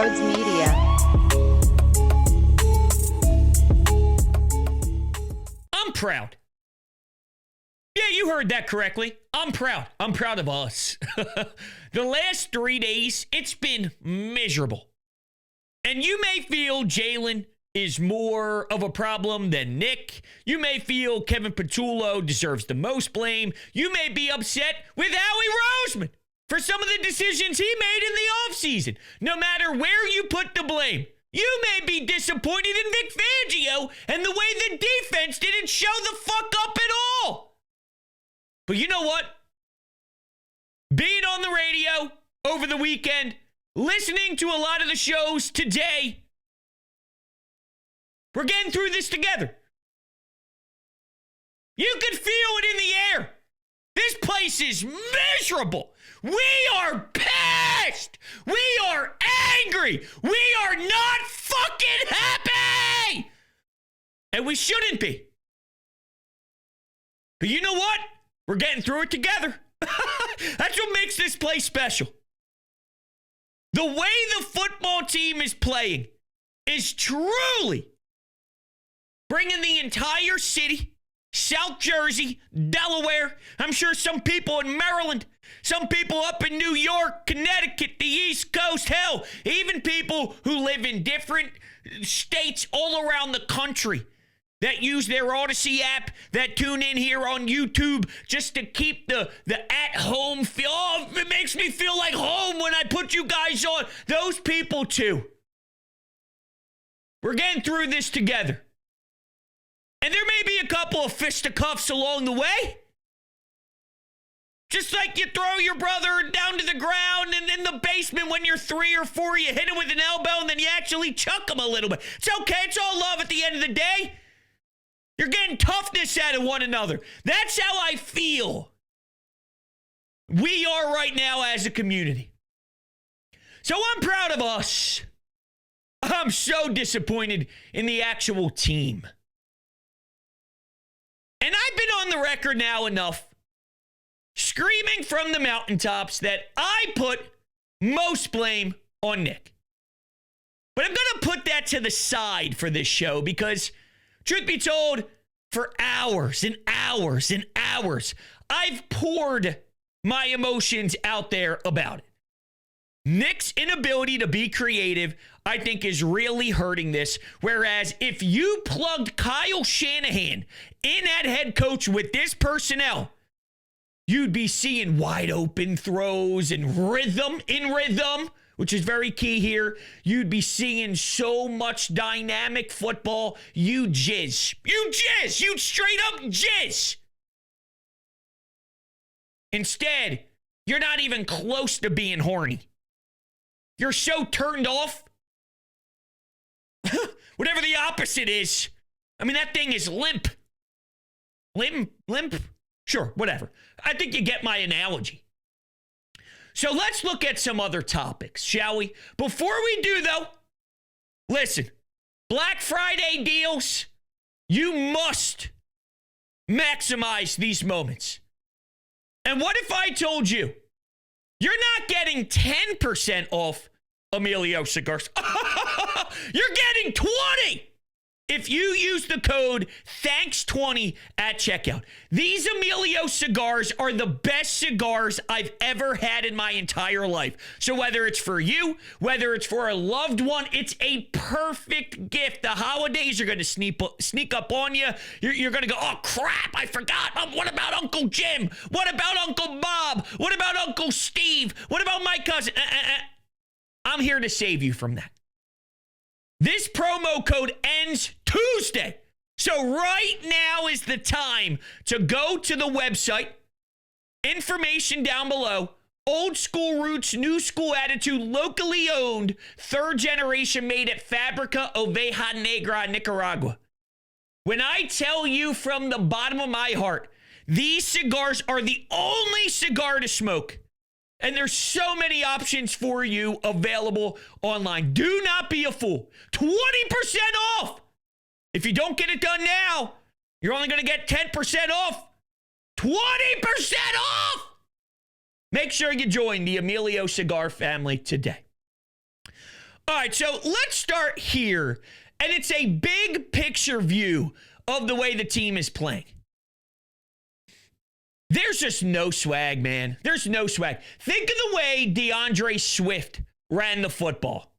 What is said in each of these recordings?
Brodes Media. I'm proud. Yeah, you heard that correctly. I'm proud. I'm proud of us. The last 3 days, it's been miserable. And you may feel Jalen is more of a problem than Nick. You may feel Kevin Patullo deserves the most blame. You may be upset with Howie Roseman for some of the decisions he made in the offseason. No matter where you put the blame, you may be disappointed in Vic Fangio and the way the defense didn't show the fuck up at all. But you know what? Being on the radio over the weekend, listening to a lot of the shows today, we're getting through this together. You can feel it in the air. This place is miserable. We are pissed. We are angry. We are not fucking happy. And we shouldn't be. But you know what? We're getting through it together. That's what makes this place special. The way the football team is playing is truly bringing the entire city, South Jersey, Delaware, I'm sure some people in Maryland, some people up in New York, Connecticut, the East Coast, hell, even people who live in different states all around the country that use their Odyssey app, that tune in here on YouTube just to keep the at-home feel. Oh, it makes me feel like home when I put you guys on. Those people too. We're getting through this together. And there may be a couple of fisticuffs along the way. Just like you throw your brother down to the ground and in the basement when you're 3 or 4, you hit him with an elbow and then you actually chuck him a little bit. It's okay. It's all love at the end of the day. You're getting toughness out of one another. That's how I feel we are right now as a community. So I'm proud of us. I'm so disappointed in the actual team. And I've been on the record now enough, screaming from the mountaintops that I put most blame on Nick. But I'm going to put that to the side for this show because, truth be told, for hours and hours and hours, I've poured my emotions out there about it. Nick's inability to be creative, I think, is really hurting this. Whereas if you plugged Kyle Shanahan in at head coach with this personnel, you'd be seeing wide open throws and rhythm, which is very key here. You'd be seeing so much dynamic football. You'd jizz. You'd straight up jizz. Instead, you're not even close to being horny. You're so turned off. Whatever the opposite is. I mean, that thing is limp. Limp? Sure, whatever. I think you get my analogy. So let's look at some other topics, shall we? Before we do, though, listen, Black Friday deals, you must maximize these moments. And what if I told you, you're not getting 10% off Emilio cigars. You're getting 20 if you use the code THANKS20 at checkout. These Emilio cigars are the best cigars I've ever had in my entire life. So whether it's for you, whether it's for a loved one, it's a perfect gift. The holidays are going to sneak up on you. You're going to go, oh, crap, I forgot. What about Uncle Jim? What about Uncle Bob? What about Uncle Steve? What about my cousin? I'm here to save you from that. This promo code ends Tuesday. So right now is the time to go to the website. Information down below. Old school roots, new school attitude, locally owned, third generation made at Fabrica Oveja Negra, Nicaragua. When I tell you from the bottom of my heart, these cigars are the only cigar to smoke. And there's so many options for you available online. Do not be a fool. 20% off. If you don't get it done now, you're only going to get 10% off. 20% off. Make sure you join the Emilio Cigar family today. All right, so let's start here. And it's a big picture view of the way the team is playing. There's just no swag, man. There's no swag. Think of the way DeAndre Swift ran the football.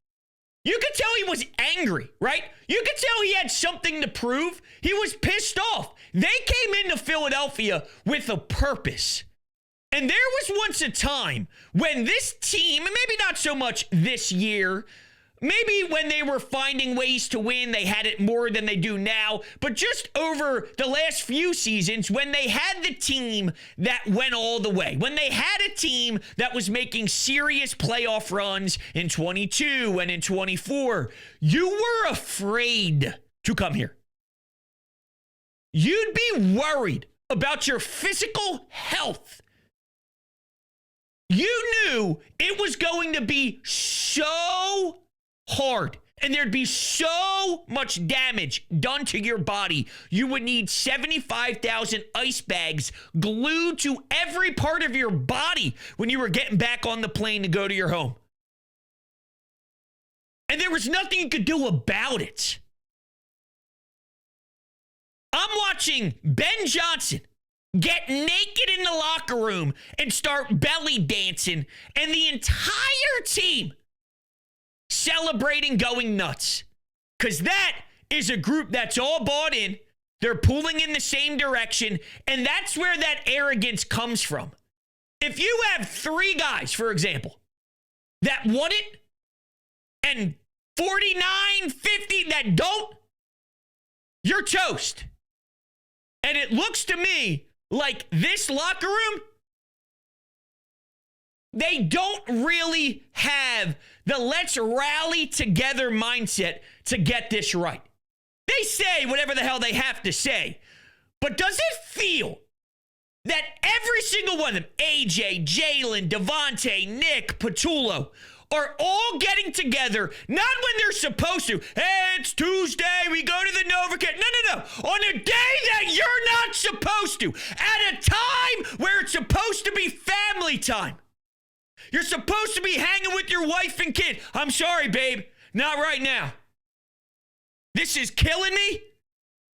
You could tell he was angry, right? You could tell he had something to prove. He was pissed off. They came into Philadelphia with a purpose. And there was once a time when this team, and maybe not so much this year, maybe when they were finding ways to win, they had it more than they do now. But just over the last few seasons, when they had the team that went all the way, when they had a team that was making serious playoff runs in 22 and in 24, you were afraid to come here. You'd be worried about your physical health. You knew it was going to be so hard, and there'd be so much damage done to your body. You would need 75,000 ice bags glued to every part of your body when you were getting back on the plane to go to your home. And there was nothing you could do about it. I'm watching Ben Johnson get naked in the locker room and start belly dancing, and the entire team celebrating, going nuts. Because that is a group that's all bought in. They're pulling in the same direction, and that's where that arrogance comes from. If you have 3 guys, for example, that want it, and 49, 50 that don't, you're toast. And it looks to me like this locker room, they don't really have the let's rally together mindset to get this right. They say whatever the hell they have to say, but does it feel that every single one of them, AJ, Jalen, Devontae, Nick, Patullo, are all getting together, not when they're supposed to. Hey, it's Tuesday, we go to the NovaCare. No. On a day that you're not supposed to. At a time where it's supposed to be family time. You're supposed to be hanging with your wife and kid. I'm sorry, babe. Not right now. This is killing me.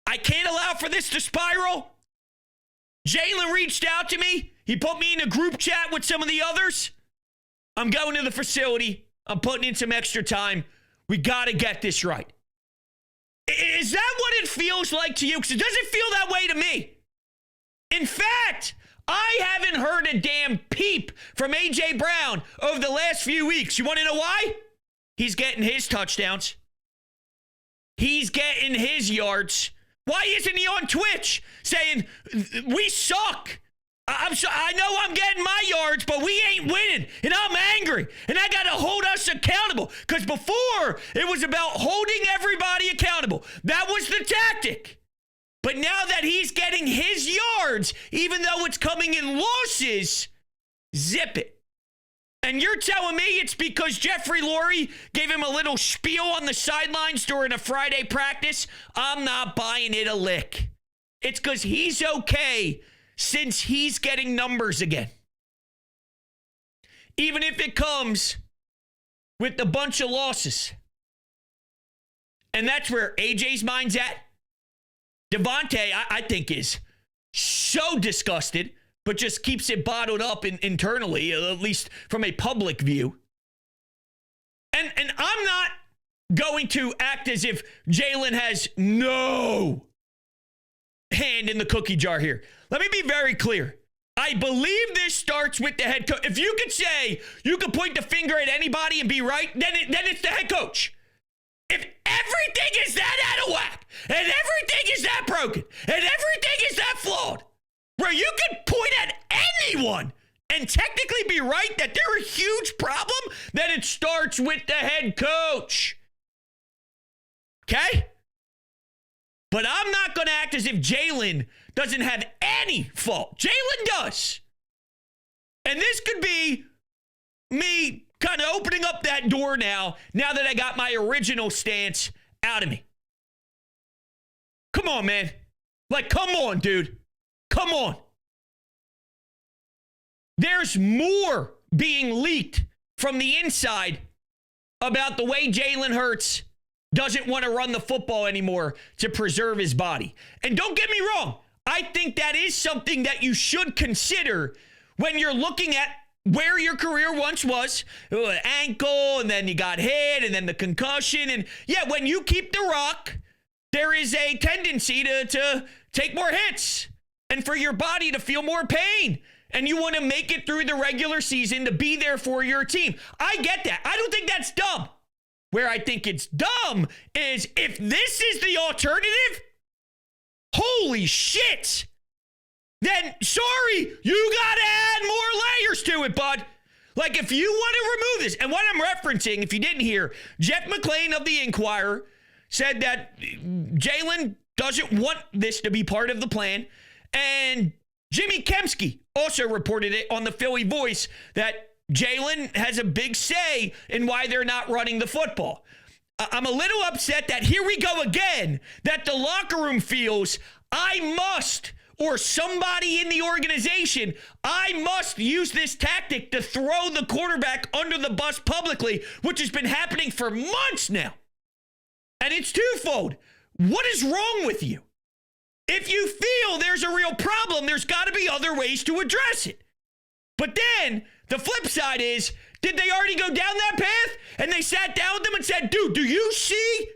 I can't allow for this to spiral. Jalen reached out to me. He put me in a group chat with some of the others. I'm going to the facility. I'm putting in some extra time. We got to get this right. Is that what it feels like to you? Because it doesn't feel that way to me. In fact, I haven't heard a damn peep from A.J. Brown over the last few weeks. You want to know why? He's getting his touchdowns. He's getting his yards. Why isn't he on Twitch saying, we suck? I know I'm getting my yards, but we ain't winning, and I'm angry, and I got to hold us accountable, because before, it was about holding everybody accountable. That was the tactic. But now that he's getting his yards, even though it's coming in losses, zip it. And you're telling me it's because Jeffrey Lurie gave him a little spiel on the sidelines during a Friday practice? I'm not buying it a lick. It's because he's okay since he's getting numbers again. Even if it comes with a bunch of losses. And that's where AJ's mind's at. Devontae, I think, is so disgusted, but just keeps it bottled up internally, at least from a public view. And I'm not going to act as if Jalen has no hand in the cookie jar here. Let me be very clear. I believe this starts with the head coach. If you could say you could point the finger at anybody and be right, then it's the head coach. If everything is that out of whack, and everything is that broken, and everything is that flawed, where you can point at anyone and technically be right that they're a huge problem, then it starts with the head coach. Okay? But I'm not going to act as if Jalen doesn't have any fault. Jalen does. And this could be me kind of opening up that door now that I got my original stance out of me. Come on, man. Like, come on, dude. Come on. There's more being leaked from the inside about the way Jalen Hurts doesn't want to run the football anymore to preserve his body. And don't get me wrong, I think that is something that you should consider when you're looking at where your career once was. Ankle, and then you got hit, and then the concussion. And yeah, when you keep the rock, there is a tendency to take more hits and for your body to feel more pain. And you want to make it through the regular season to be there for your team. I get that. I don't think that's dumb. Where I think it's dumb is if this is the alternative, holy shit, then sorry, you got to add more layers to it, bud. Like if you want to remove this, and what I'm referencing, if you didn't hear, Jeff McClain of the Inquirer said that Jalen doesn't want this to be part of the plan. And Jimmy Kempski also reported it on the Philly Voice that Jalen has a big say in why they're not running the football. I'm a little upset that here we go again, that the locker room feels I must, or somebody in the organization, I must use this tactic to throw the quarterback under the bus publicly, which has been happening for months now. And it's twofold. What is wrong with you? If you feel there's a real problem, there's got to be other ways to address it. But then the flip side is, did they already go down that path? And they sat down with them and said, dude, do you see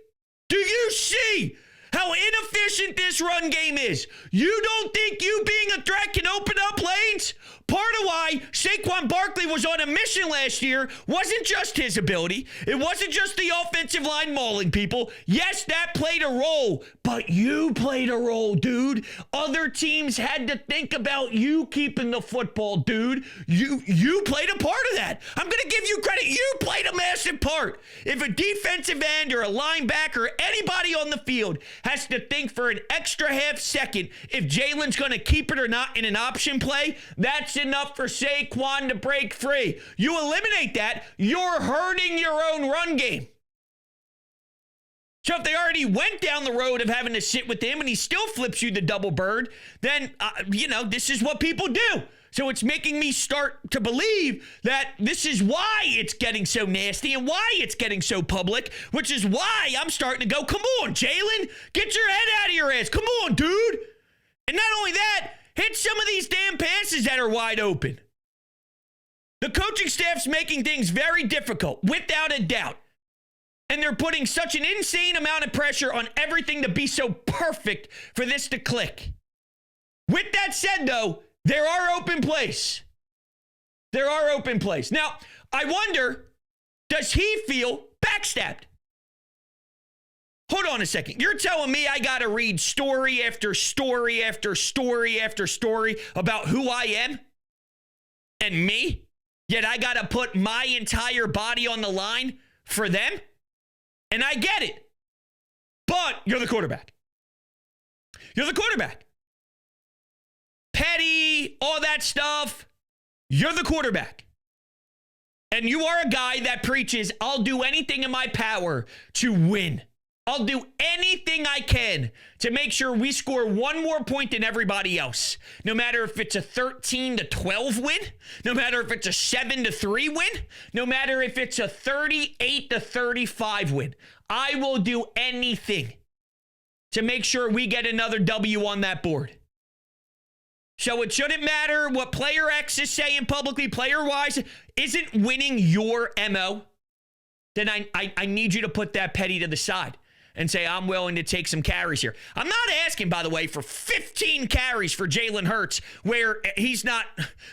how inefficient this run game is? You don't think you being a threat can open up lanes? Part of why Saquon Barkley was on a mission last year wasn't just his ability. It wasn't just the offensive line mauling people. Yes, that played a role, but you played a role, dude. Other teams had to think about you keeping the football, dude. You played a part of that. I'm going to give you credit. You played a massive part. If a defensive end or a linebacker, anybody on the field has to think for an extra half second if Jalen's going to keep it or not in an option play, that's enough for Saquon to break free. You eliminate that, you're hurting your own run game. So if they already went down the road of having to sit with him and he still flips you the double bird, then, this is what people do. So it's making me start to believe that this is why it's getting so nasty and why it's getting so public, which is why I'm starting to go, come on, Jalen, get your head out of your ass. Come on, dude. And not only that, hit some of these damn passes that are wide open. The coaching staff's making things very difficult, without a doubt. And they're putting such an insane amount of pressure on everything to be so perfect for this to click. With that said, though, there are open plays. There are open plays. Now, I wonder, does he feel backstabbed? Hold on a second. You're telling me I got to read story after story after story after story about who I am and me, yet I got to put my entire body on the line for them? And I get it. But you're the quarterback. You're the quarterback. Petty, all that stuff. You're the quarterback. And you are a guy that preaches, I'll do anything in my power to win. I'll do anything I can to make sure we score one more point than everybody else. No matter if it's a 13-12 win, no matter if it's a 7-3 win, no matter if it's a 38-35 win. I will do anything to make sure we get another W on that board. So it shouldn't matter what player X is saying publicly, player-wise. Isn't winning your MO? Then I need you to put that petty to the side and say, I'm willing to take some carries here. I'm not asking, by the way, for 15 carries for Jalen Hurts where he's not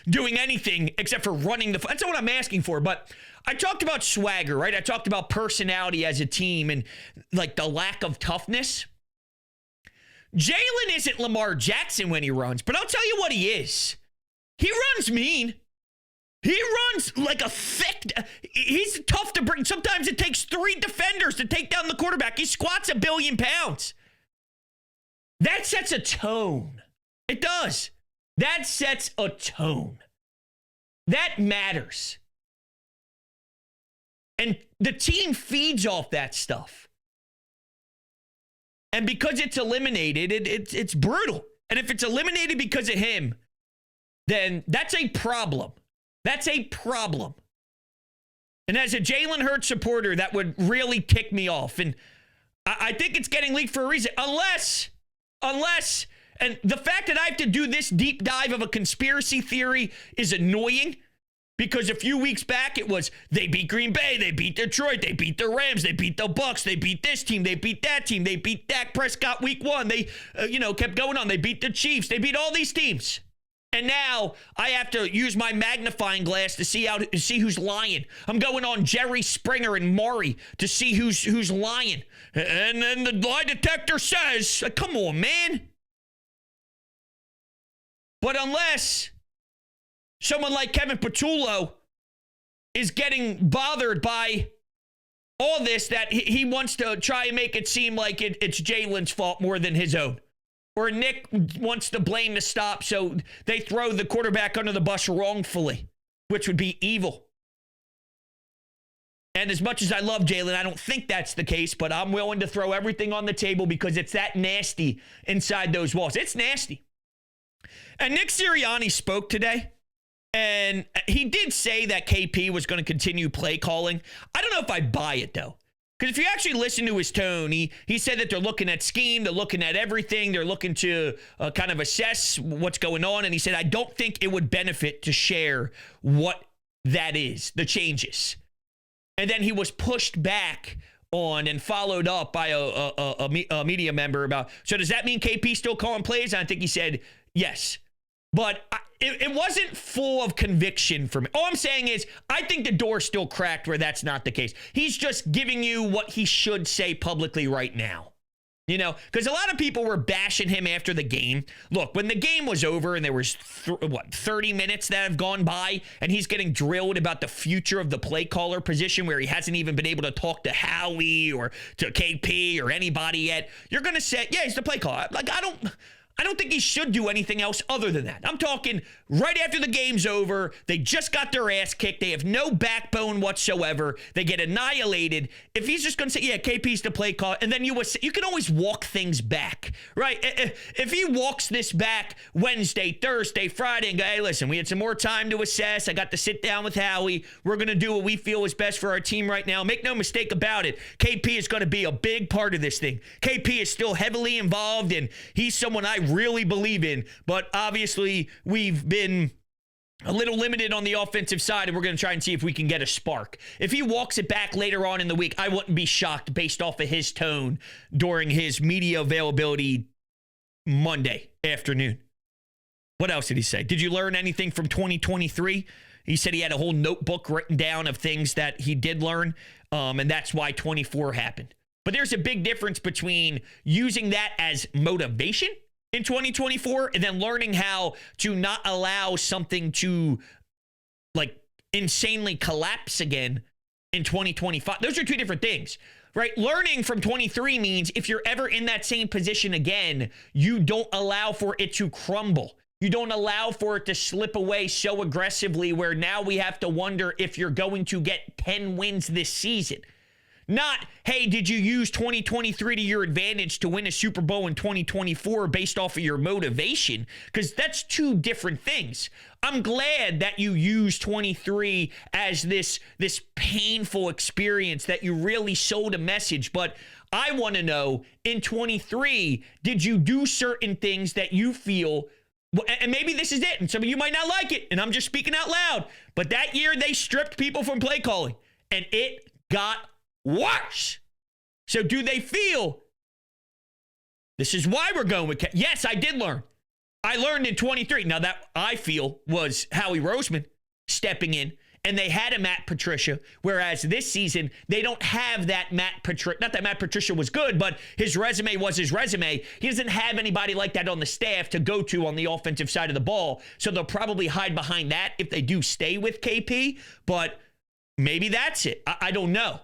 doing anything except for running the... That's not what I'm asking for, but I talked about swagger, right? I talked about personality as a team and like the lack of toughness. Jalen isn't Lamar Jackson when he runs, but I'll tell you what he is. He runs mean. He runs like a thick, he's tough to bring. Sometimes it takes 3 defenders to take down the quarterback. He squats 1 billion pounds. That sets a tone. It does. That sets a tone. That matters. And the team feeds off that stuff. And because it's eliminated, it's brutal. And if it's eliminated because of him, then that's a problem. That's a problem. And as a Jalen Hurts supporter, that would really tick me off. And I think it's getting leaked for a reason. Unless, and the fact that I have to do this deep dive of a conspiracy theory is annoying, because a few weeks back it was they beat Green Bay, they beat Detroit, they beat the Rams, they beat the Bucks, they beat this team, they beat that team, they beat Dak Prescott week 1. They, kept going on. They beat the Chiefs. They beat all these teams. And now I have to use my magnifying glass to see who's lying. I'm going on Jerry Springer and Maury to see who's lying. And then the lie detector says, come on, man. But unless someone like Kevin Patullo is getting bothered by all this, that he wants to try and make it seem like it's Jalen's fault more than his own. Or Nick wants to blame the stop, so they throw the quarterback under the bus wrongfully, which would be evil. And as much as I love Jalen, I don't think that's the case, but I'm willing to throw everything on the table because it's that nasty inside those walls. It's nasty. And Nick Sirianni spoke today, and he did say that KP was going to continue play calling. I don't know if I buy it, though. Because if you actually listen to his tone, he said that they're looking at scheme, they're looking at everything, they're looking to kind of assess what's going on. And he said, I don't think it would benefit to share what that is, the changes. And then he was pushed back on and followed up by a media member about, so does that mean KP still calling plays? And I think he said yes. But it wasn't full of conviction for me. All I'm saying is I think the door's still cracked where that's not the case. He's just giving you what he should say publicly right now. Because a lot of people were bashing him after the game. Look, when the game was over and there was, 30 minutes that have gone by, and he's getting drilled about the future of the play caller position where he hasn't even been able to talk to Howie or to KP or anybody yet, you're going to say, yeah, he's the play caller. Like, I don't think he should do anything else other than that. I'm talking right after the game's over. They just got their ass kicked. They have no backbone whatsoever. They get annihilated. If he's just going to say, yeah, KP's the play call, and then you can always walk things back, right? If he walks this back Wednesday, Thursday, Friday, and go, hey, listen, we had some more time to assess. I got to sit down with Howie. We're going to do what we feel is best for our team right now. Make no mistake about it. KP is going to be a big part of this thing. KP is still heavily involved, and he's someone I really believe in, but obviously we've been a little limited on the offensive side, and we're going to try and see if we can get a spark. If he walks it back later on in the week, I wouldn't be shocked based off of his tone during his media availability Monday afternoon. What else did he say? Did you learn anything from 2023? He said he had a whole notebook written down of things that he did learn, and that's why 24 happened. But there's a big difference between using that as motivation in 2024 and then learning how to not allow something to insanely collapse again in 2025. Those are two different things, right? Learning from 23 means if you're ever in that same position again, you don't allow for it to crumble. You don't allow for it to slip away so aggressively where now we have to wonder if you're going to get 10 wins this season. Not, hey, did you use 2023 to your advantage to win a Super Bowl in 2024 based off of your motivation? Because that's two different things. I'm glad that you use 23 as this painful experience that you really sold a message. But I want to know, in 23, did you do certain things that you feel, and maybe this is it, and some of you might not like it, and I'm just speaking out loud, but that year they stripped people from play calling, and it got worse. So do they feel this is why we're going with yes, I did learn. I learned in 23. Now that I feel was Howie Roseman stepping in, and they had a Matt Patricia, whereas this season they don't have that Matt Patricia. Not that Matt Patricia was good, but his resume was his resume. He doesn't have anybody like that on the staff to go to on the offensive side of the ball, so they'll probably hide behind that if they do stay with KP, but maybe that's it. I don't know.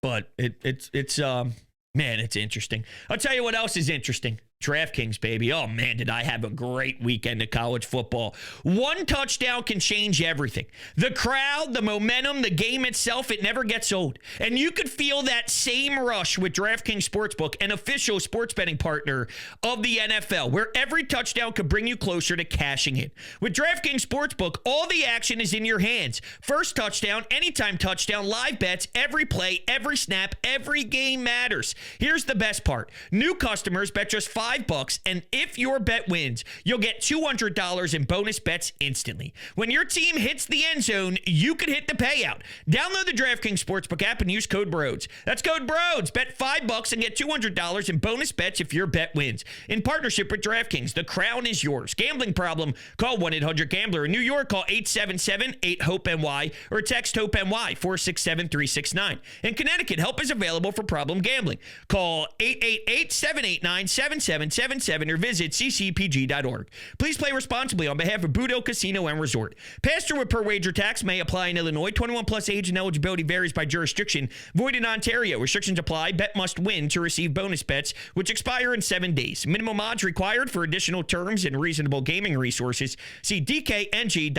But it's man, it's interesting. I'll tell you what else is interesting. DraftKings, baby. Oh, man, did I have a great weekend of college football. One touchdown can change everything. The crowd, the momentum, the game itself, it never gets old. And you could feel that same rush with DraftKings Sportsbook, an official sports betting partner of the NFL, where every touchdown could bring you closer to cashing in. With DraftKings Sportsbook, all the action is in your hands. First touchdown, anytime touchdown, live bets, every play, every snap, every game matters. Here's the best part. New customers bet just $5, and if your bet wins, you'll get $200 in bonus bets instantly. When your team hits the end zone, you can hit the payout. Download the DraftKings Sportsbook app and use code Brodes. That's code Brodes. Bet $5 and get $200 in bonus bets if your bet wins. In partnership with DraftKings, the crown is yours. Gambling problem? Call 1-800-GAMBLER. In New York, call 877-8-HOPE-NY or text HOPE-NY 467-369. In Connecticut, help is available for problem gambling. Call 888-789-7777 or visit ccpg.org. Please play responsibly on behalf of Boudreaux Casino and Resort. Pass-through with per wager tax may apply in Illinois. 21 plus age and eligibility varies by jurisdiction. Void in Ontario. Restrictions apply. Bet must win to receive bonus bets, which expire in 7 days. Minimum odds required. For additional terms and reasonable gaming resources, see dkng.co/audio.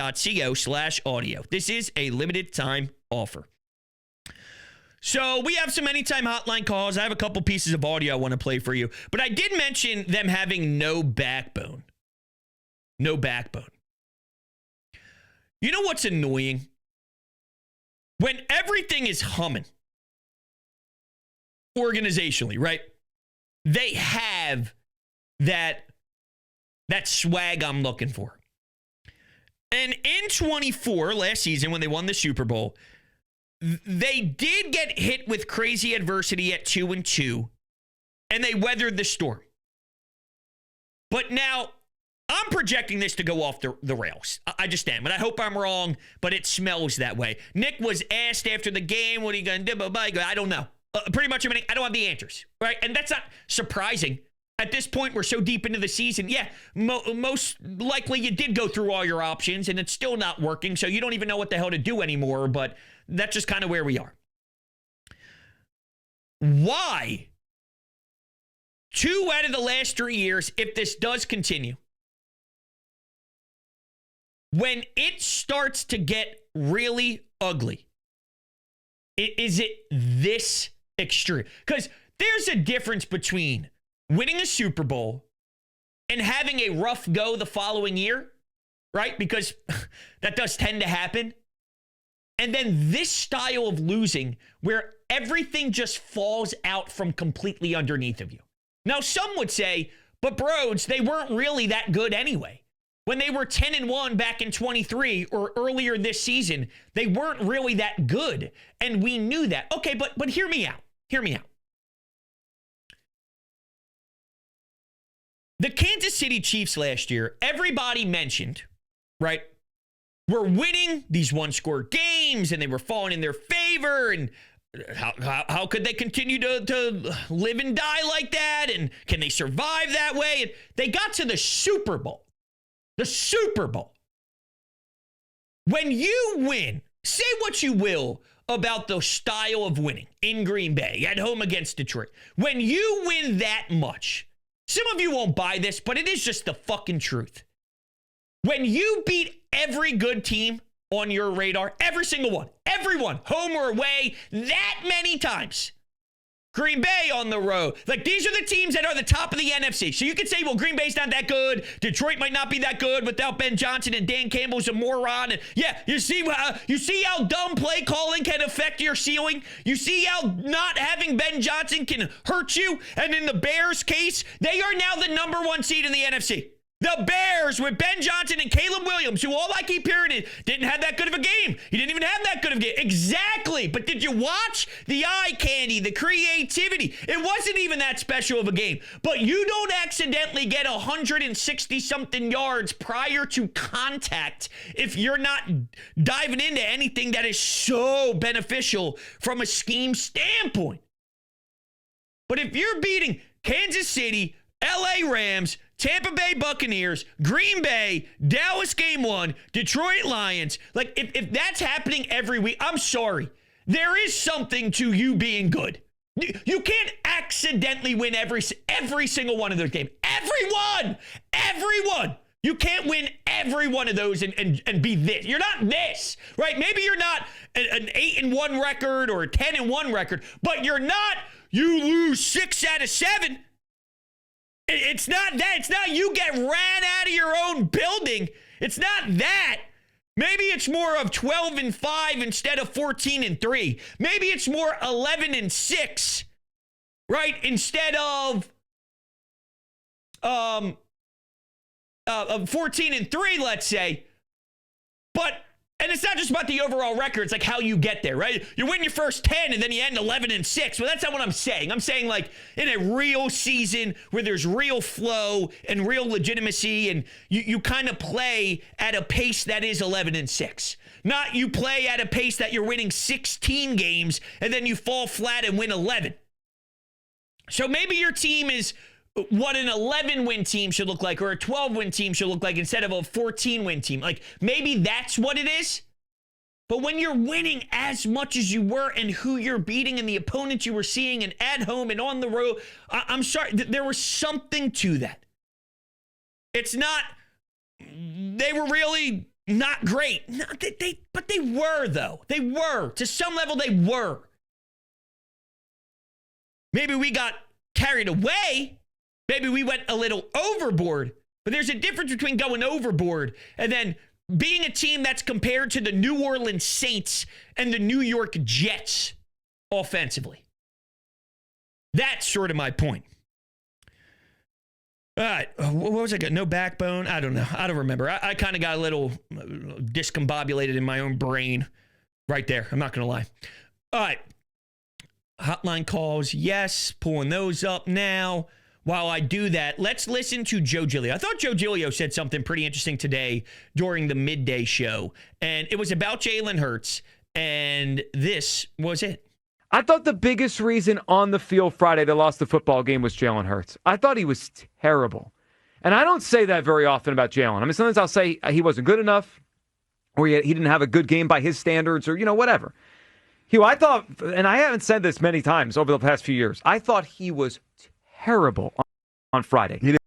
This is a limited time offer. So we have some anytime hotline calls. I have a couple pieces of audio I want to play for you. But I did mention them having no backbone. No backbone. You know what's annoying? When everything is humming organizationally, right? They have that swag I'm looking for. And in 24, last season when they won the Super Bowl, they did get hit with crazy adversity at 2-2, and they weathered the storm. But now, I'm projecting this to go off the rails. I just am, and I hope I'm wrong, but it smells that way. Nick was asked after the game, what are you going to do? I don't know. Pretty much everything. I don't have the answers, right? And that's not surprising. At this point, we're so deep into the season. Yeah, most likely you did go through all your options, and it's still not working, so you don't even know what the hell to do anymore, but that's just kind of where we are. Why? 2 out of the last 3 years, if this does continue, when it starts to get really ugly, is it this extreme? Because there's a difference between winning a Super Bowl and having a rough go the following year, right? Because that does tend to happen. And then this style of losing where everything just falls out from completely underneath of you. Now, some would say, but Brodes, they weren't really that good anyway. When they were 10-1 back in 23 or earlier this season, they weren't really that good. And we knew that. Okay, but hear me out. Hear me out. The Kansas City Chiefs last year, everybody mentioned, right, were winning these one-score games and they were falling in their favor. And how could they continue to live and die like that? And can they survive that way? And they got to the Super Bowl. The Super Bowl. When you win, say what you will about the style of winning in Green Bay, at home against Detroit. When you win that much, some of you won't buy this, but it is just the fucking truth. When you beat every good team on your radar, every single one, everyone, home or away, that many times, Green Bay on the road. Like, these are the teams that are the top of the NFC. So you could say, well, Green Bay's not that good. Detroit might not be that good without Ben Johnson, and Dan Campbell's a moron. And yeah, you see how dumb play calling can affect your ceiling? You see how not having Ben Johnson can hurt you? And in the Bears' case, they are now the #1 seed in the NFC. The Bears with Ben Johnson and Caleb Williams, who all I keep hearing is didn't have that good of a game. He didn't even have that good of a game. Exactly. But did you watch the eye candy, the creativity? It wasn't even that special of a game. But you don't accidentally get 160-something yards prior to contact if you're not diving into anything that is so beneficial from a scheme standpoint. But if you're beating Kansas City, LA Rams, Tampa Bay Buccaneers, Green Bay, Dallas Game 1, Detroit Lions, like if that's happening every week, I'm sorry. There is something to you being good. You can't accidentally win every single one of those games. Everyone. You can't win every one of those and be this. You're not this, right? Maybe you're not an 8-1 record or a 10-1 record, but you're not, you lose 6 out of 7. It's not that. It's not you get ran out of your own building. It's not that. Maybe it's more of 12-5 instead of 14-3. Maybe it's more 11-6, right? Instead of 14-3, let's say. And it's not just about the overall record. It's like how you get there, right? You win your first 10 and then you end 11-6. Well, that's not what I'm saying. I'm saying like in a real season where there's real flow and real legitimacy, and you kind of play at a pace that is 11-6. Not you play at a pace that you're winning 16 games and then you fall flat and win 11. So maybe your team is what an 11-win team should look like, or a 12-win team should look like, instead of a 14-win team. Like, maybe that's what it is. But when you're winning as much as you were, and who you're beating and the opponents you were seeing, and at home and on the road, I'm sorry, there was something to that. It's not, they were really not great. No, but they were, though. They were. To some level, they were. Maybe we got carried away. Maybe we went a little overboard, but there's a difference between going overboard and then being a team that's compared to the New Orleans Saints and the New York Jets offensively. That's sort of my point. All right, what was I got? No backbone? I don't know. I don't remember. I kind of got a little discombobulated in my own brain right there. I'm not going to lie. All right. Hotline calls, yes, pulling those up now. While I do that, let's listen to Joe Giglio. I thought Joe Giglio said something pretty interesting today during the midday show, and it was about Jalen Hurts, and this was it. I thought the biggest reason on the field Friday they lost the football game was Jalen Hurts. I thought he was terrible. And I don't say that very often about Jalen. I mean, sometimes I'll say he wasn't good enough, or he didn't have a good game by his standards, or, whatever. I thought, and I haven't said this many times over the past few years, I thought he was terrible on Friday. He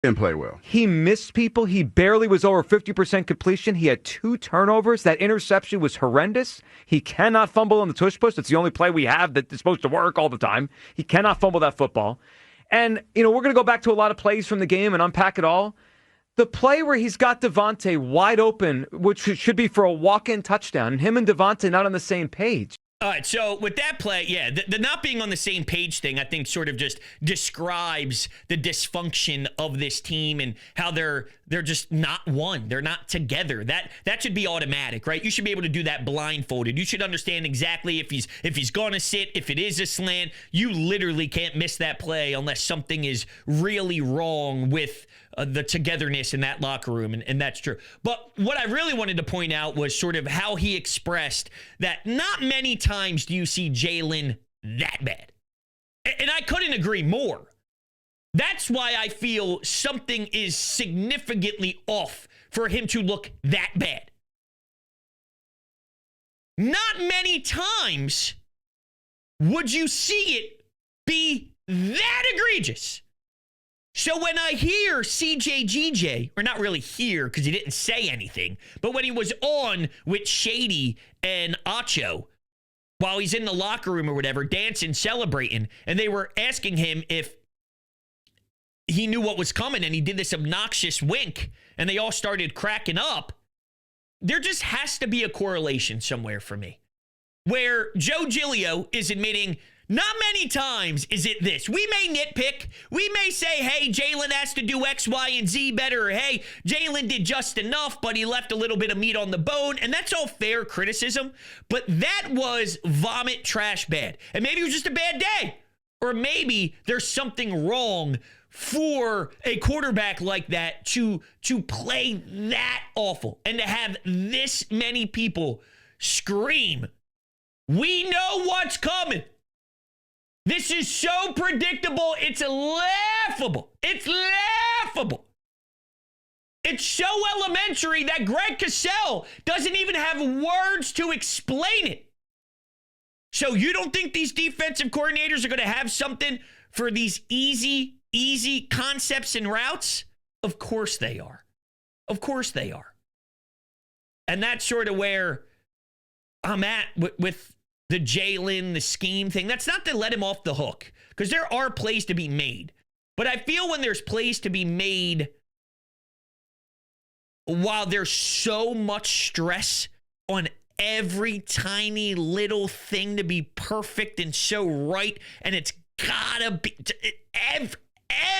didn't play well. He missed people. He barely was over 50% completion. He had 2 turnovers. That interception was horrendous. He cannot fumble on the tush push. It's the only play we have that is supposed to work all the time. He cannot fumble that football. And, we're going to go back to a lot of plays from the game and unpack it all. The play where he's got Devontae wide open, which should be for a walk-in touchdown, and him and Devontae not on the same page. All right, so with that play, yeah, the not being on the same page thing, I think, sort of just describes the dysfunction of this team and how they're just not one. They're not together. That should be automatic, right? You should be able to do that blindfolded. You should understand exactly if he's going to sit, if it is a slant. You literally can't miss that play unless something is really wrong with the togetherness in that locker room, and that's true. But what I really wanted to point out was sort of how he expressed that not many times do you see Jalen that bad. And I couldn't agree more. That's why I feel something is significantly off for him to look that bad. Not many times would you see it be that egregious. So when I hear CJGJ, or not really hear because he didn't say anything, but when he was on with Shady and Acho while he's in the locker room or whatever, dancing, celebrating, and they were asking him if he knew what was coming, and he did this obnoxious wink, and they all started cracking up, there just has to be a correlation somewhere for me where Joe Giglio is admitting, not many times is it this. We may nitpick. We may say, hey, Jalen has to do X, Y, and Z better. Or, hey, Jalen did just enough, but he left a little bit of meat on the bone. And that's all fair criticism. But that was vomit trash bad. And maybe it was just a bad day. Or maybe there's something wrong for a quarterback like that to play that awful and to have this many people scream, we know what's coming. This is so predictable, it's laughable. It's laughable. It's so elementary that Greg Cassell doesn't even have words to explain it. So you don't think these defensive coordinators are going to have something for these easy easy concepts and routes? Of course they are. Of course they are. And that's sort of where I'm at with the Jalen, the scheme thing. That's not to let him off the hook, because there are plays to be made. But I feel when there's plays to be made, while there's so much stress on every tiny little thing to be perfect and so right, and it's gotta be,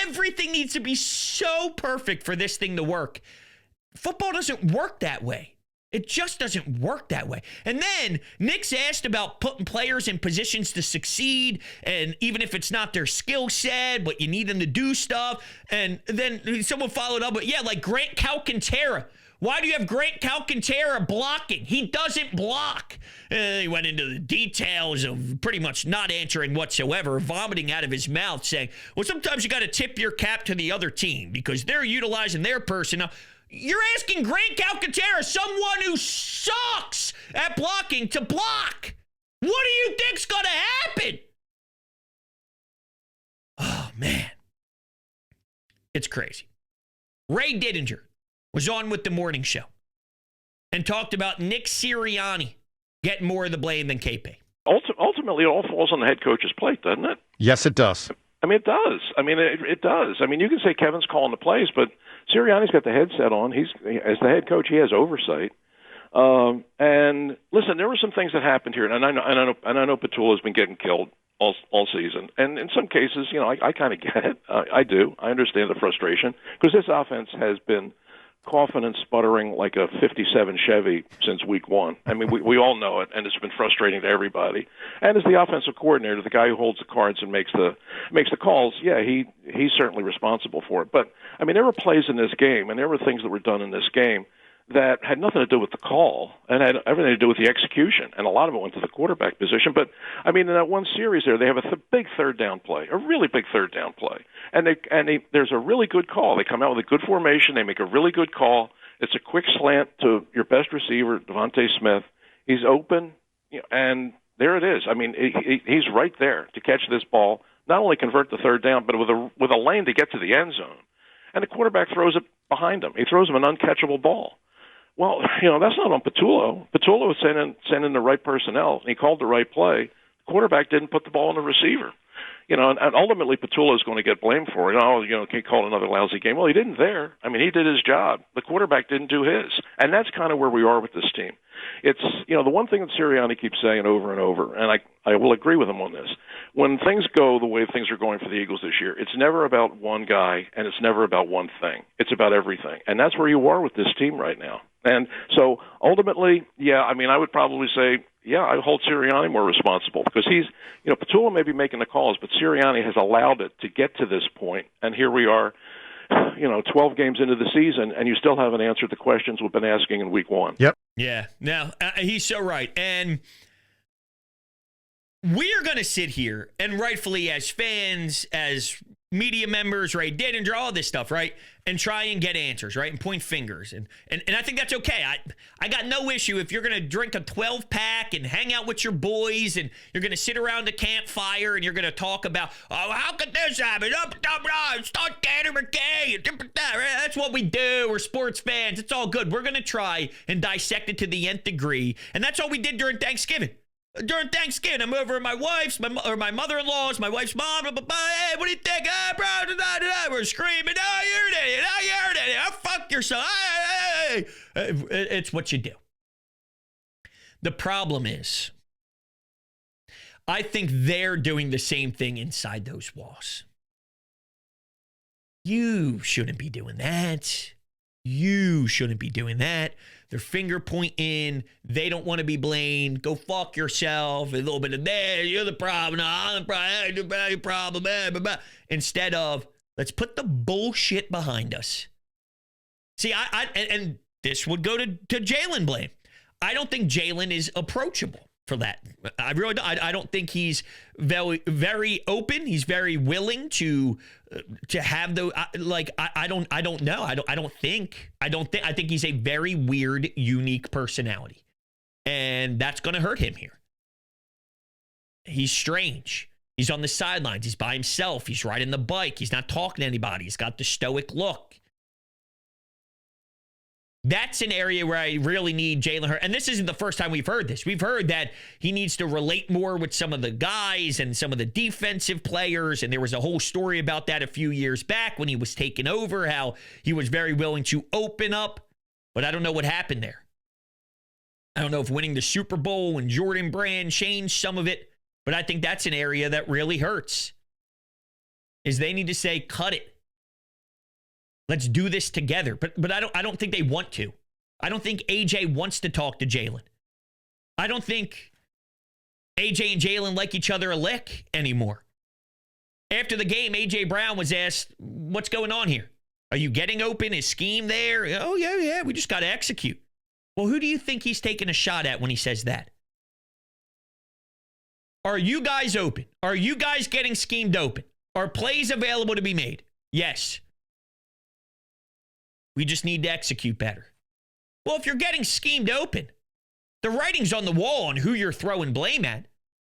everything needs to be so perfect for this thing to work. Football doesn't work that way. It just doesn't work that way. And then Nick's asked about putting players in positions to succeed, and even if it's not their skill set, but you need them to do stuff. And then someone followed up with, yeah, like Grant Calcaterra. Why do you have Grant Calcaterra blocking? He doesn't block. He went into the details of pretty much not answering whatsoever, vomiting out of his mouth, saying, well, sometimes you got to tip your cap to the other team because they're utilizing their personnel. You're asking Grant Calcaterra, someone who sucks at blocking, to block. What do you think's going to happen? Oh, man. It's crazy. Ray Didinger was on with the morning show and talked about Nick Sirianni getting more of the blame than KP. Ultimately, it all falls on the head coach's plate, doesn't it? Yes, it does. I mean, it does. I mean, it does. I mean, you can say Kevin's calling the plays, but Sirianni's got the headset on. As the head coach, he has oversight. And listen, there were some things that happened here, and I know Petula's been getting killed all season. And in some cases, you know, I kind of get it. I do. I understand the frustration because this offense has been coughing and sputtering like a 57 Chevy since week one. I mean, we all know it, and it's been frustrating to everybody. And as the offensive coordinator, the guy who holds the cards and makes the calls, yeah, he's certainly responsible for it. But, I mean, there were plays in this game, and there were things that were done in this game that had nothing to do with the call and had everything to do with the execution, and a lot of it went to the quarterback position. But, I mean, in that one series there, they have a big third down play, a really big third down play, and there's a really good call. They come out with a good formation. They make a really good call. It's a quick slant to your best receiver, Devontae Smith. He's open, you know, and there it is. I mean, he's right there to catch this ball, not only convert the third down, but with a lane to get to the end zone. And the quarterback throws it behind him. He throws him an uncatchable ball. Well, you know, that's not on Petula. Petula was sending the right personnel, and he called the right play. The quarterback didn't put the ball on the receiver. You know, and ultimately Petula is going to get blamed for it. Oh, you know, he called another lousy game. Well, he didn't there. I mean, he did his job. The quarterback didn't do his. And that's kind of where we are with this team. It's, you know, the one thing that Sirianni keeps saying over and over, and I will agree with him on this, when things go the way things are going for the Eagles this year, it's never about one guy and it's never about one thing. It's about everything. And that's where you are with this team right now. And so ultimately, yeah, I mean, I would probably say, yeah, I hold Sirianni more responsible because he's, you know, Petula may be making the calls, but Sirianni has allowed it to get to this point, and here we are, you know, 12 games into the season, and you still haven't answered the questions we've been asking in week one. Yep. Yeah. Now, he's so right. And we're going to sit here and rightfully as fans, as media members, right, Didinger, all this stuff, right, and try and get answers, right, and point fingers. And I think that's okay. I got no issue if you're going to drink a 12-pack and hang out with your boys and you're going to sit around a campfire and you're going to talk about, oh, how could this happen? Start Tanner McKay. That's what we do. We're sports fans. It's all good. We're going to try and dissect it to the nth degree. And that's all we did during Thanksgiving. During Thanksgiving, I'm over at my wife's, my mother-in-law's, my wife's mom. Blah, blah, blah. Hey, what do you think? We're screaming. Oh, you're an idiot. Oh, you're an idiot. Oh, fuck yourself. Hey. It's what you do. The problem is, I think they're doing the same thing inside those walls. You shouldn't be doing that. You shouldn't be doing that. They're finger pointing. They don't want to be blamed. Go fuck yourself. A little bit of there. You're the problem. No, I'm the problem. You're the problem. Blah, blah, blah. Instead of, let's put the bullshit behind us. See, and this would go to Jalen blame. I don't think Jalen is approachable for that. I really don't. I don't think he's very, very open. He's very willing to have the I don't know. I think he's a very weird, unique personality, and that's going to hurt him here. He's strange. He's on the sidelines. He's by himself. He's riding the bike. He's not talking to anybody. He's got the stoic look. That's an area where I really need Jalen Hurts. And this isn't the first time we've heard this. We've heard that he needs to relate more with some of the guys and some of the defensive players. And there was a whole story about that a few years back when he was taking over, how he was very willing to open up. But I don't know what happened there. I don't know if winning the Super Bowl and Jordan Brand changed some of it. But I think that's an area that really hurts. Is they need to say, cut it. Let's do this together. But I don't think they want to. I don't think AJ wants to talk to Jalen. I don't think AJ and Jalen like each other a lick anymore. After the game, AJ Brown was asked, what's going on here? Are you getting open? Is scheme there? Oh, yeah, we just got to execute. Well, who do you think he's taking a shot at when he says that? Are you guys open? Are you guys getting schemed open? Are plays available to be made? Yes. We just need to execute better. Well, if you're getting schemed open, the writing's on the wall on who you're throwing blame at.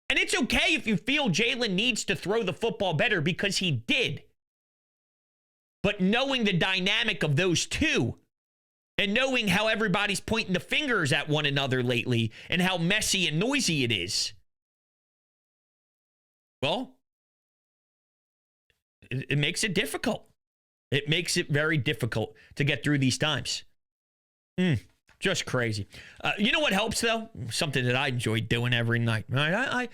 And it's okay if you feel Jalen needs to throw the football better because he did. But knowing the dynamic of those two and knowing how everybody's pointing the fingers at one another lately and how messy and noisy it is, well, it makes it difficult. It makes it very difficult to get through these times. Just crazy. You know what helps, though? Something that I enjoy doing every night. Right?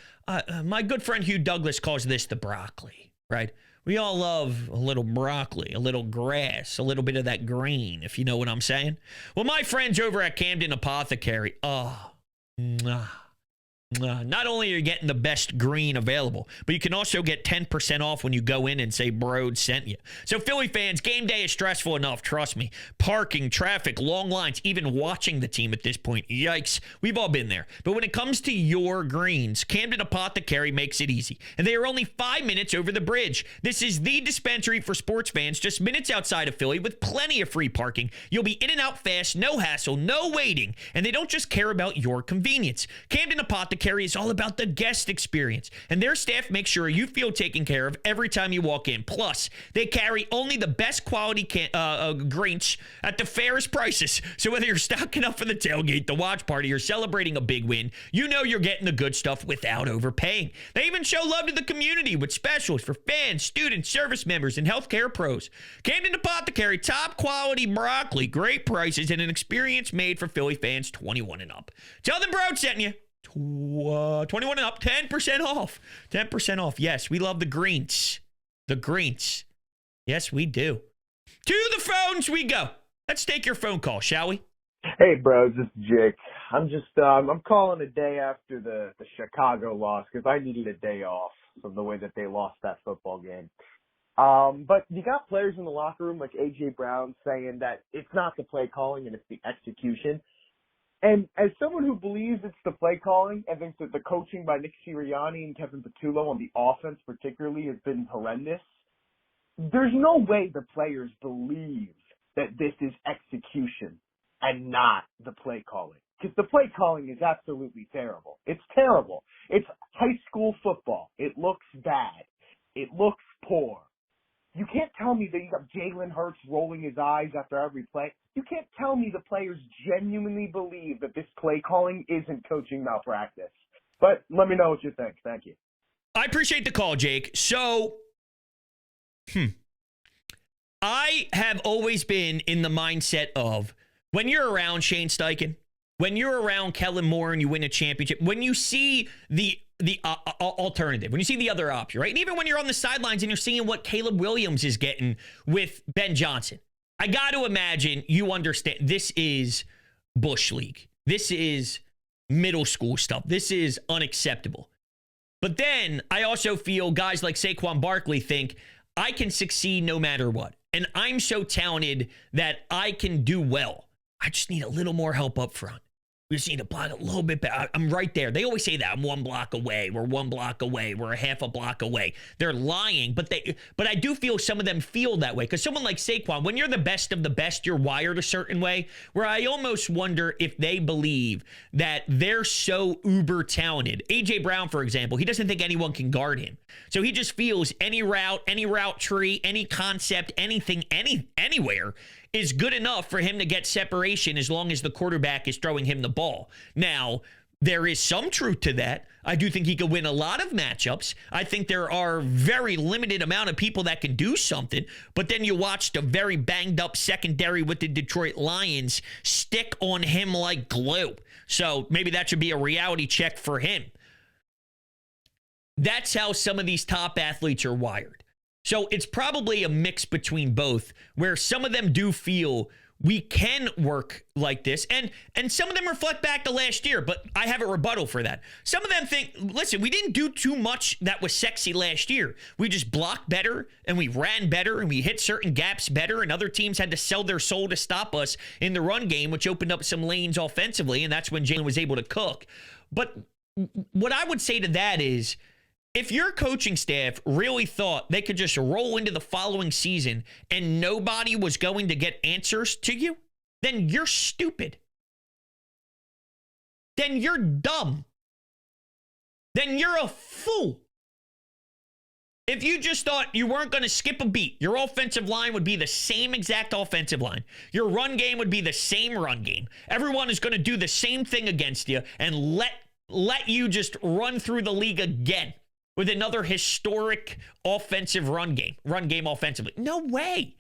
My good friend Hugh Douglas calls this the broccoli, right? We all love a little broccoli, a little grass, a little bit of that green, if you know what I'm saying. Well, my friends over at Camden Apothecary, not only are you getting the best green available, but you can also get 10% off when you go in and say Brodes sent you. So Philly fans, game day is stressful enough, trust me. Parking, traffic, long lines, even watching the team at this point. Yikes, we've all been there. But when it comes to your greens, Camden Apothecary makes it easy. And they are only 5 minutes over the bridge. This is the dispensary for sports fans just minutes outside of Philly with plenty of free parking. You'll be in and out fast, no hassle, no waiting. And they don't just care about your convenience. Camden Apothecary is all about the guest experience, and their staff makes sure you feel taken care of every time you walk in. Plus, they carry only the best quality greens at the fairest prices. So whether you're stocking up for the tailgate, the watch party, or celebrating a big win, you know you're getting the good stuff without overpaying. They even show love to the community with specials for fans, students, service members, and healthcare pros. Camden Apothecary, top quality broccoli, great prices, and an experience made for Philly fans 21 and up. Tell them Brodes sent you. 21 and up, 10% off. 10% off. Yes, we love the greens. The greens. Yes, we do. To the phones we go. Let's take your phone call, shall we? Hey, bros, this is Jake. I'm calling a day after the Chicago loss because I needed a day off from the way that they lost that football game. But you got players in the locker room like A.J. Brown saying that it's not the play calling and it's the execution. And as someone who believes it's the play calling and thinks that the coaching by Nick Sirianni and Kevin Patullo on the offense particularly has been horrendous, there's no way the players believe that this is execution and not the play calling. Because the play calling is absolutely terrible. It's terrible. It's high school football. It looks bad. It looks poor. You can't tell me that you got Jalen Hurts rolling his eyes after every play. You can't tell me the players genuinely believe that this play calling isn't coaching malpractice. But let me know what you think. Thank you. I appreciate the call, Jake. So, I have always been in the mindset of when you're around Shane Steichen, when you're around Kellen Moore and you win a championship, when you see the alternative, when you see the other option, right? And even when you're on the sidelines and you're seeing what Caleb Williams is getting with Ben Johnson, I got to imagine you understand this is Bush League. This is middle school stuff. This is unacceptable. But then I also feel guys like Saquon Barkley think I can succeed no matter what. And I'm so talented that I can do well. I just need a little more help up front. We just need to block a little bit better. I'm right there. They always say that. I'm 1 block away. We're 1 block away. We're a half a block away. They're lying, but I do feel some of them feel that way. Because someone like Saquon, when you're the best of the best, you're wired a certain way, where I almost wonder if they believe that they're so uber talented. A.J. Brown, for example, he doesn't think anyone can guard him. So he just feels any route tree, any concept, anything, anywhere is good enough for him to get separation as long as the quarterback is throwing him the ball. Now, there is some truth to that. I do think he could win a lot of matchups. I think there are very limited amount of people that can do something, but then you watch the very banged up secondary with the Detroit Lions stick on him like glue. So maybe that should be a reality check for him. That's how some of these top athletes are wired. So it's probably a mix between both, where some of them do feel we can work like this, and some of them reflect back to last year, but I have a rebuttal for that. Some of them think, listen, we didn't do too much that was sexy last year. We just blocked better, and we ran better, and we hit certain gaps better, and other teams had to sell their soul to stop us in the run game, which opened up some lanes offensively, and that's when Jalen was able to cook. But what I would say to that is, if your coaching staff really thought they could just roll into the following season and nobody was going to get answers to you, then you're stupid. Then you're dumb. Then you're a fool. If you just thought you weren't going to skip a beat, your offensive line would be the same exact offensive line. Your run game would be the same run game. Everyone is going to do the same thing against you and let you just run through the league again with another historic offensive run game offensively. No way.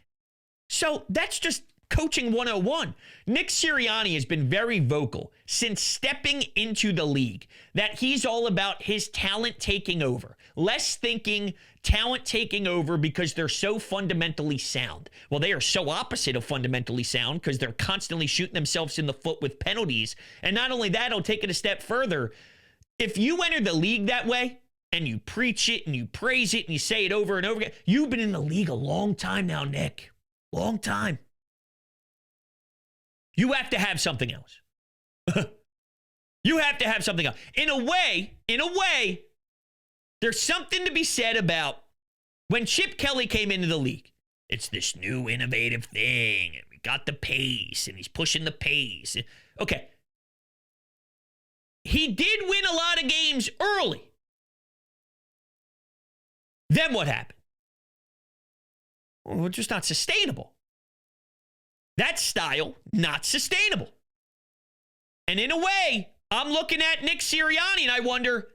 So that's just coaching 101. Nick Sirianni has been very vocal since stepping into the league that he's all about his talent taking over. Less thinking talent taking over because they're so fundamentally sound. Well, they are so opposite of fundamentally sound because they're constantly shooting themselves in the foot with penalties. And not only that, I'll take it a step further. If you enter the league that way, and you preach it, and you praise it, and you say it over and over again, you've been in the league a long time now, Nick. Long time. You have to have something else. You have to have something else. In a way, there's something to be said about when Chip Kelly came into the league. It's this new innovative thing, and we got the pace, and he's pushing the pace. Okay. He did win a lot of games early. Then what happened? Well, it's just not sustainable. That style, not sustainable. And in a way, I'm looking at Nick Sirianni and I wonder,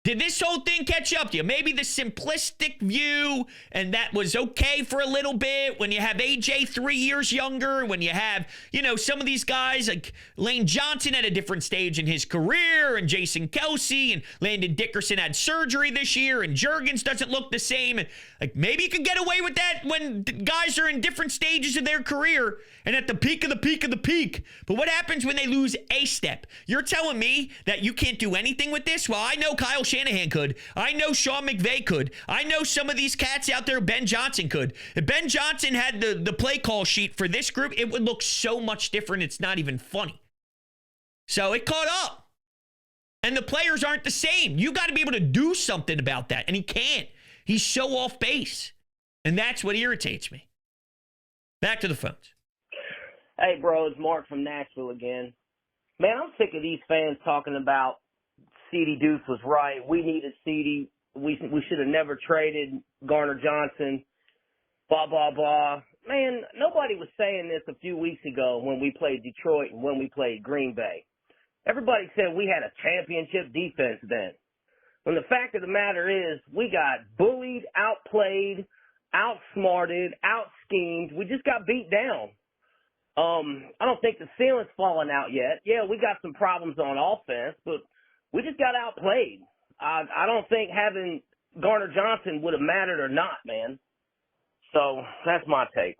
did this whole thing catch up to you? Maybe the simplistic view, and that was okay for a little bit when you have AJ 3 years younger, when you have, some of these guys like Lane Johnson at a different stage in his career, and Jason Kelsey, and Landon Dickerson had surgery this year, and Juergens doesn't look the same. And maybe you can get away with that when guys are in different stages of their career and at the peak of the peak of the peak. But what happens when they lose a step? You're telling me that you can't do anything with this? Well, I know Kyle Shanahan could. I know Sean McVay could. I know some of these cats out there, Ben Johnson could. If Ben Johnson had the play call sheet for this group, it would look so much different. It's not even funny. So it caught up. And the players aren't the same. You got to be able to do something about that. And he can't. He's so off base. And that's what irritates me. Back to the phones. Hey, bro, it's Mark from Nashville again. Man, I'm sick of these fans talking about C.D. Deuce was right. We needed C.D. We should have never traded Gardner-Johnson, blah, blah, blah. Man, nobody was saying this a few weeks ago when we played Detroit and when we played Green Bay. Everybody said we had a championship defense then. When the fact of the matter is we got bullied, outplayed, outsmarted, out-schemed. We just got beat down. I don't think the ceiling's fallen out yet. Yeah, we got some problems on offense, but we just got outplayed. I don't think having Gardner-Johnson would have mattered or not, man. So that's my take.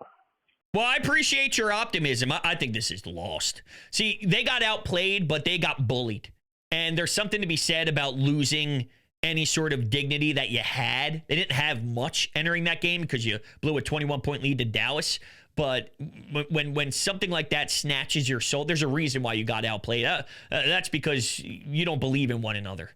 Well, I appreciate your optimism. I think this is lost. See, they got outplayed, but they got bullied. And there's something to be said about losing any sort of dignity that you had. They didn't have much entering that game because you blew a 21-point lead to Dallas. But when something like that snatches your soul, there's a reason why you got outplayed. That's because you don't believe in one another.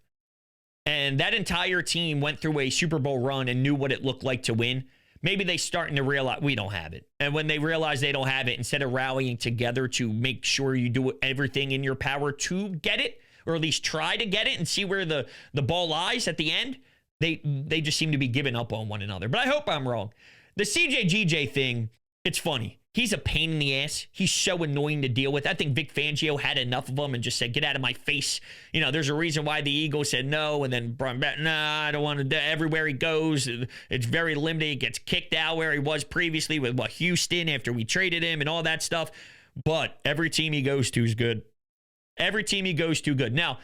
And that entire team went through a Super Bowl run and knew what it looked like to win. Maybe they starting to realize we don't have it. And when they realize they don't have it, instead of rallying together to make sure you do everything in your power to get it, or at least try to get it and see where the ball lies at the end, they just seem to be giving up on one another. But I hope I'm wrong. The CJGJ thing, it's funny. He's a pain in the ass. He's so annoying to deal with. I think Vic Fangio had enough of him and just said, get out of my face. You know, there's a reason why the Eagles said no, and then brought him back. Nah, I don't want to. Everywhere he goes, it's very limited. He gets kicked out where he was previously with Houston after we traded him and all that stuff. But every team he goes to is good. Every team he goes to good. Now,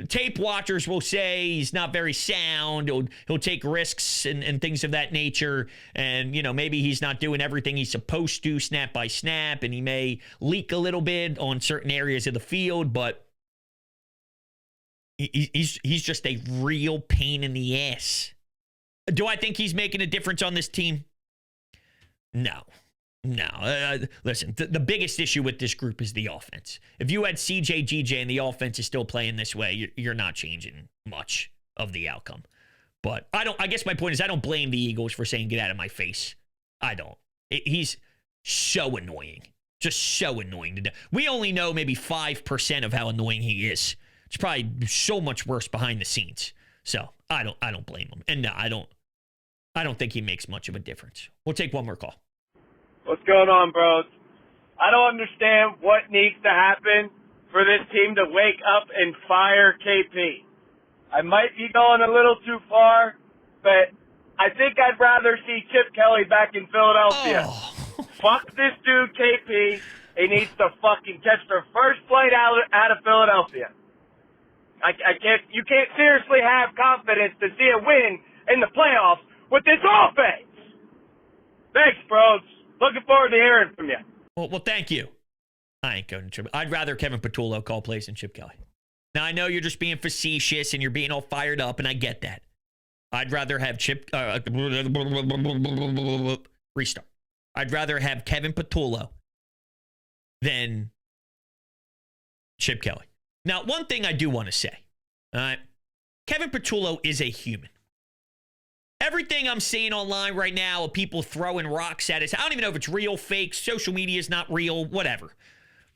tape watchers will say he's not very sound. He'll take risks and things of that nature. And, you know, maybe he's not doing everything he's supposed to snap by snap. And he may leak a little bit on certain areas of the field. But he's just a real pain in the ass. Do I think he's making a difference on this team? No. Listen, the biggest issue with this group is the offense. If you had CJGJ and the offense is still playing this way, you're not changing much of the outcome. But I guess my point is I don't blame the Eagles for saying get out of my face. I don't. He's so annoying. Just so annoying to death. We only know maybe 5% of how annoying he is. It's probably so much worse behind the scenes. So I don't blame him. And no, I don't think he makes much of a difference. We'll take one more call. What's going on, bros? I don't understand what needs to happen for this team to wake up and fire KP. I might be going a little too far, but I think I'd rather see Chip Kelly back in Philadelphia. Fuck this dude, KP. He needs to fucking catch the first flight out of Philadelphia. You can't seriously have confidence to see a win in the playoffs with this offense. Thanks, bros. Looking forward to hearing from you. Well, thank you. I ain't going to Chip. I'd rather Kevin Patullo call plays than Chip Kelly. Now, I know you're just being facetious and you're being all fired up, and I get that. I'd rather have restart. I'd rather have Kevin Patullo than Chip Kelly. Now, one thing I do want to say, all right, Kevin Patullo is a human. Everything I'm seeing online right now of people throwing rocks at us, I don't even know if it's real, fake, social media is not real, whatever.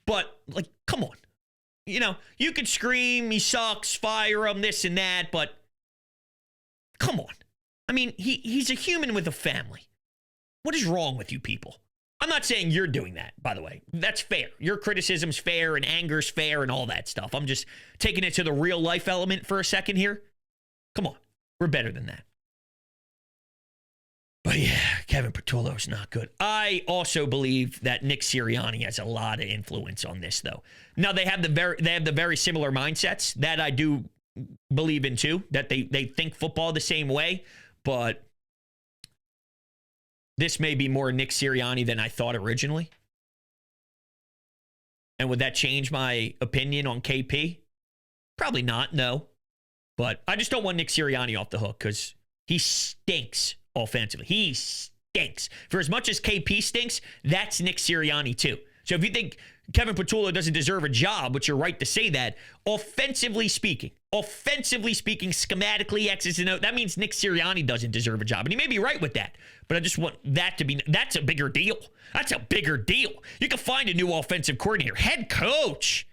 But, like, come on. You know, you could scream, he sucks, fire him, this and that, but come on. I mean, he's a human with a family. What is wrong with you people? I'm not saying you're doing that, by the way. That's fair. Your criticism's fair and anger's fair and all that stuff. I'm just taking it to the real life element for a second here. Come on. We're better than that. But yeah, Kevin Patullo's not good. I also believe that Nick Sirianni has a lot of influence on this, though. Now they have the very similar mindsets that I do believe in too. That they think football the same way, but this may be more Nick Sirianni than I thought originally. And would that change my opinion on KP? Probably not. No, but I just don't want Nick Sirianni off the hook because he stinks. Offensively, he stinks. For as much as KP stinks, that's Nick Sirianni too. So if you think Kevin Patullo doesn't deserve a job, which you're right to say that, offensively speaking, schematically, X's and O's, that means Nick Sirianni doesn't deserve a job. And he may be right with that. But I just want that to be, that's a bigger deal. That's a bigger deal. You can find a new offensive coordinator, head coach.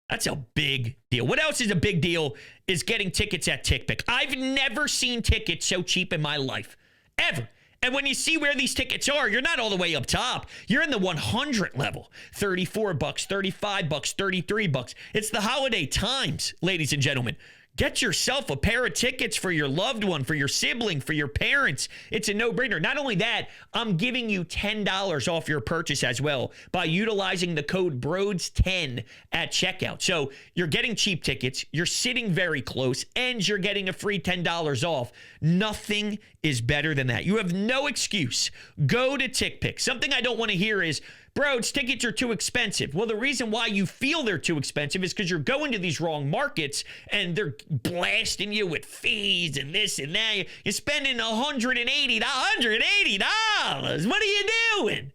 That's a big deal. What else is a big deal is getting tickets at TickPick. I've never seen tickets so cheap in my life, ever. And when you see where these tickets are, you're not all the way up top. You're in the 100 level. $34, $35, $33. It's the holiday times, ladies and gentlemen. Get yourself a pair of tickets for your loved one, for your sibling, for your parents. It's a no-brainer. Not only that, I'm giving you $10 off your purchase as well by utilizing the code Brodes10 at checkout. So you're getting cheap tickets, you're sitting very close, and you're getting a free $10 off. Nothing is better than that. You have no excuse. Go to TickPick. Something I don't want to hear is, Brodes, tickets are too expensive. Well, the reason why you feel they're too expensive is because you're going to these wrong markets and they're blasting you with fees and this and that. You're spending $180. What are you doing?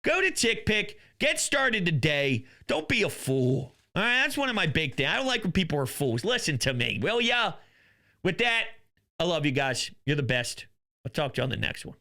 Go to TickPick. Get started today. Don't be a fool. All right, that's one of my big things. I don't like when people are fools. Listen to me, will ya? With that, I love you guys. You're the best. I'll talk to you on the next one.